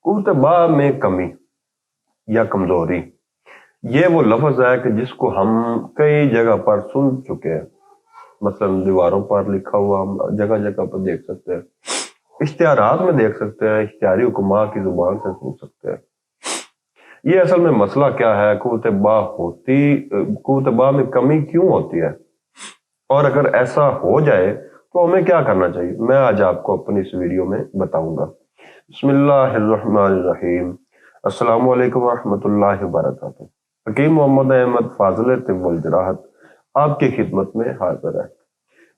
قوت با میں کمی یا کمزوری، یہ وہ لفظ ہے کہ جس کو ہم کئی جگہ پر سن چکے ہیں، مثلا دیواروں پر لکھا ہوا ہم جگہ جگہ پر دیکھ سکتے ہیں، اشتہارات میں دیکھ سکتے ہیں، اشتہاری حکماں کی زبان سے سن سکتے ہیں۔ یہ اصل میں مسئلہ کیا ہے؟ قوت با میں کمی کیوں ہوتی ہے، اور اگر ایسا ہو جائے تو ہمیں کیا کرنا چاہیے، میں آج آپ کو اپنی اس ویڈیو میں بتاؤں گا۔ بسم اللہ الرحمن الرحیم۔ السلام علیکم ورحمۃ اللہ وبرکاتہ۔ حکیم محمد احمد فاضل طب والجراحت آپ کی خدمت میں حاضر ہے۔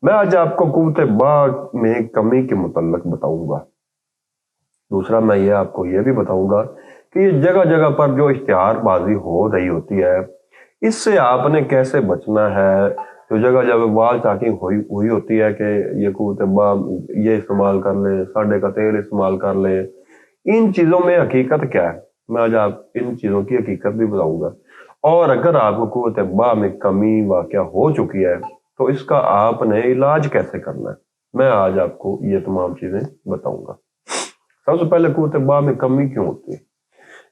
میں آج آپ کو قوت با میں کمی کے متعلق بتاؤں گا۔ دوسرا میں یہ آپ کو یہ بھی بتاؤں گا کہ یہ جگہ جگہ پر جو اشتہار بازی ہو رہی ہوتی ہے، اس سے آپ نے کیسے بچنا ہے۔ جو جگہ جگہ وال چاکنگ ہوئی ہوتی ہے کہ یہ قوت با یہ استعمال کر لیں، سانڈے کا تیل استعمال کر لیں، ان چیزوں میں حقیقت کیا ہے، میں آج آپ ان چیزوں کی حقیقت بھی بتاؤں گا۔ اور اگر آپ کو قوت با میں کمی واقع ہو چکی ہے تو اس کا آپ نے علاج کیسے کرنا ہے، میں آج آپ کو یہ تمام چیزیں بتاؤں گا۔ سب سے پہلے قوت با میں کمی کیوں ہوتی ہے؟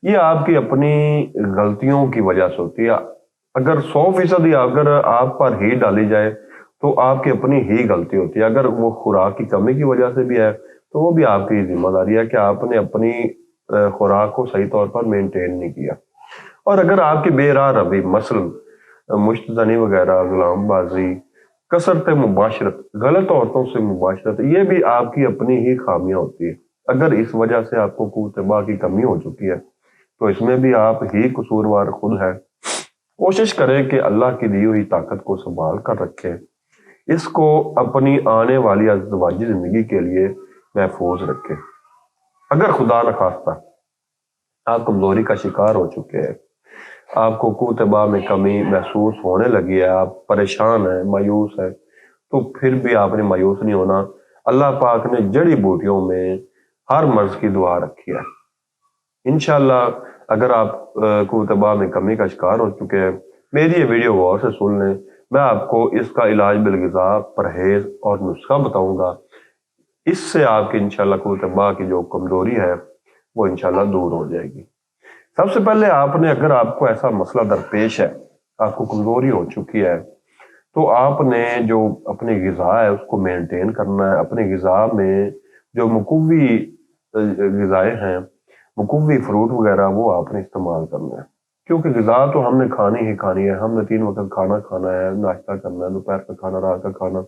یہ آپ کی اپنی غلطیوں کی وجہ سے ہوتی ہے۔ اگر 100% اگر آپ پر ہی ڈالی جائے تو آپ کی اپنی ہی غلطی ہوتی ہے۔ اگر وہ خوراک کی کمی کی وجہ سے بھی ہے تو وہ بھی آپ کی ذمہ داری ہے کہ آپ نے اپنی خوراک کو صحیح طور پر مینٹین نہیں کیا۔ اور اگر آپ کی بے راہ روی، مثلا مشت زنی وغیرہ، غلام بازی، کثرت مباشرت، غلط عورتوں سے مباشرت، یہ بھی آپ کی اپنی ہی خامیاں ہوتی ہے۔ اگر اس وجہ سے آپ کو قوت با کی کمی ہو چکی ہے تو اس میں بھی آپ ہی قصوروار خود ہے۔ کوشش کریں کہ اللہ کی دی ہوئی طاقت کو سنبھال کر رکھیں، اس کو اپنی آنے والی ازدواجی زندگی کے لیے محفوظ رکھیں۔ اگر خدا نخواستہ آپ کمزوری کا شکار ہو چکے ہیں، آپ کو قوت با میں کمی محسوس ہونے لگی ہے، آپ پریشان ہیں، مایوس ہیں، تو پھر بھی آپ نے مایوس نہیں ہونا۔ اللہ پاک نے جڑی بوٹیوں میں ہر مرض کی دعا رکھی ہے۔ انشاءاللہ اگر آپ قوت با میں کمی کا شکار ہو چکے ہیں، میری یہ ویڈیو غور سے سن لیں، میں آپ کو اس کا علاج بالغذا، پرہیز اور نسخہ بتاؤں گا۔ اس سے آپ کی انشاءاللہ قوت با کی جو کمزوری ہے وہ انشاءاللہ دور ہو جائے گی۔ سب سے پہلے اگر آپ کو ایسا مسئلہ درپیش ہے، آپ کو کمزوری ہو چکی ہے، تو آپ نے جو اپنی غذا ہے اس کو مینٹین کرنا ہے۔ اپنی غذا میں جو مقوی غذائیں ہیں، مقوی فروٹ وغیرہ، وہ آپ نے استعمال کرنا ہے، کیونکہ غذا تو ہم نے کھانی ہی کھانی ہے۔ ہم نے 3 وقت کھانا کھانا ہے، ناشتہ کرنا ہے، دوپہر کا کھانا، رات کا کھانا۔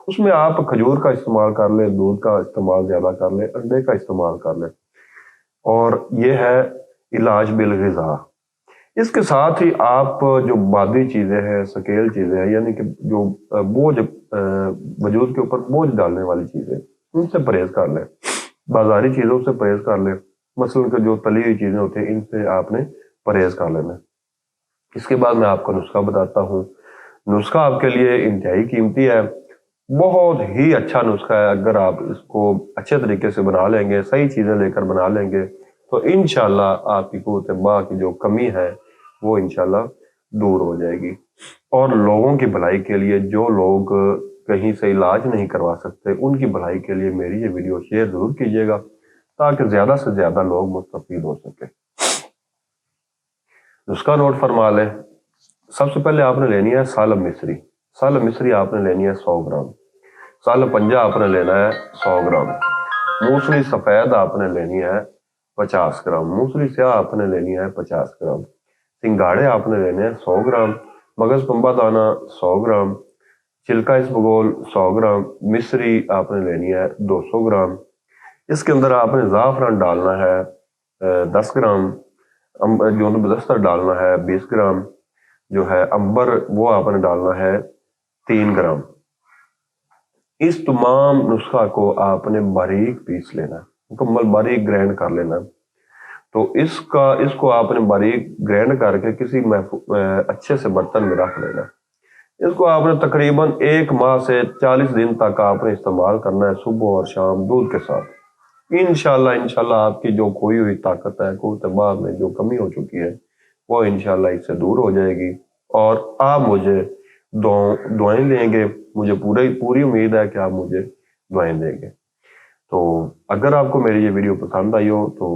اس میں آپ کھجور کا استعمال کر لیں، دودھ کا استعمال زیادہ کر لیں، انڈے کا استعمال کر لیں، اور یہ ہے علاج بالغذا۔ اس کے ساتھ ہی آپ جو بادی چیزیں ہیں، سکیل چیزیں ہیں، یعنی کہ جو بوجھ وجود کے اوپر بوجھ ڈالنے والی چیزیں، ان سے پرہیز کر لیں، بازاری چیزوں سے پرہیز کر لیں، مثلا کہ جو تلی ہوئی چیزیں ہوتی ہیں ان سے آپ نے پرہیز کر لینا۔ اس کے بعد میں آپ کو نسخہ بتاتا ہوں۔ نسخہ آپ کے لیے انتہائی قیمتی ہے، بہت ہی اچھا نسخہ ہے۔ اگر آپ اس کو اچھے طریقے سے بنا لیں گے، صحیح چیزیں لے کر بنا لیں گے، تو انشاءاللہ آپ کی قوت با کی جو کمی ہے وہ انشاءاللہ دور ہو جائے گی۔ اور لوگوں کی بھلائی کے لیے، جو لوگ کہیں سے علاج نہیں کروا سکتے، ان کی بھلائی کے لیے میری یہ ویڈیو شیئر ضرور کیجیے گا تاکہ زیادہ سے زیادہ لوگ مستفید ہو سکے۔ نسخہ نوٹ فرما لیں۔ سب سے پہلے آپ نے لینی ہے سالم مصری۔ سالم مصری آپ نے لینی ہے 100 گرام۔ سالم پنجہ آپ نے لینا ہے 100 گرام۔ موسلی سفید آپ نے لینی ہے 50 گرام۔ موسلی سیاہ آپ نے لینی ہے 50 گرام۔ سنگاڑے آپ نے لینے ہیں 100 گرام۔ مغز پنبہ دانہ 100 گرام۔ چلکا اسبگول 100 گرام۔ مصری آپ نے لینی ہے 200 گرام۔ اس کے اندر آپ نے زعفران ڈالنا ہے 10 گرام۔ جو بدستر ڈالنا ہے 20 گرام۔ جو ہے عنبر وہ آپ نے ڈالنا ہے 3 گرام۔ اس تمام نسخہ کو آپ نے باریک پیس لینا ہے، مکمل باریک گرینڈ کر لینا ہے۔ تو اس کو آپ نے باریک گرینڈ کر کے کسی اچھے سے برتن میں رکھ لینا ہے۔ اس کو آپ نے تقریباً 1 ماہ سے 40 دن تک آپ نے استعمال کرنا ہے، صبح اور شام دودھ کے ساتھ۔ انشاءاللہ آپ کی جو کھوئی ہوئی طاقت ہے، قوت با میں جو کمی ہو چکی ہے، وہ انشاءاللہ اس سے دور ہو جائے گی، اور آپ مجھے دعائیں دیں گے۔ مجھے پوری امید ہے کہ آپ مجھے دعائیں دیں گے۔ تو اگر آپ کو میری یہ ویڈیو پسند آئی ہو تو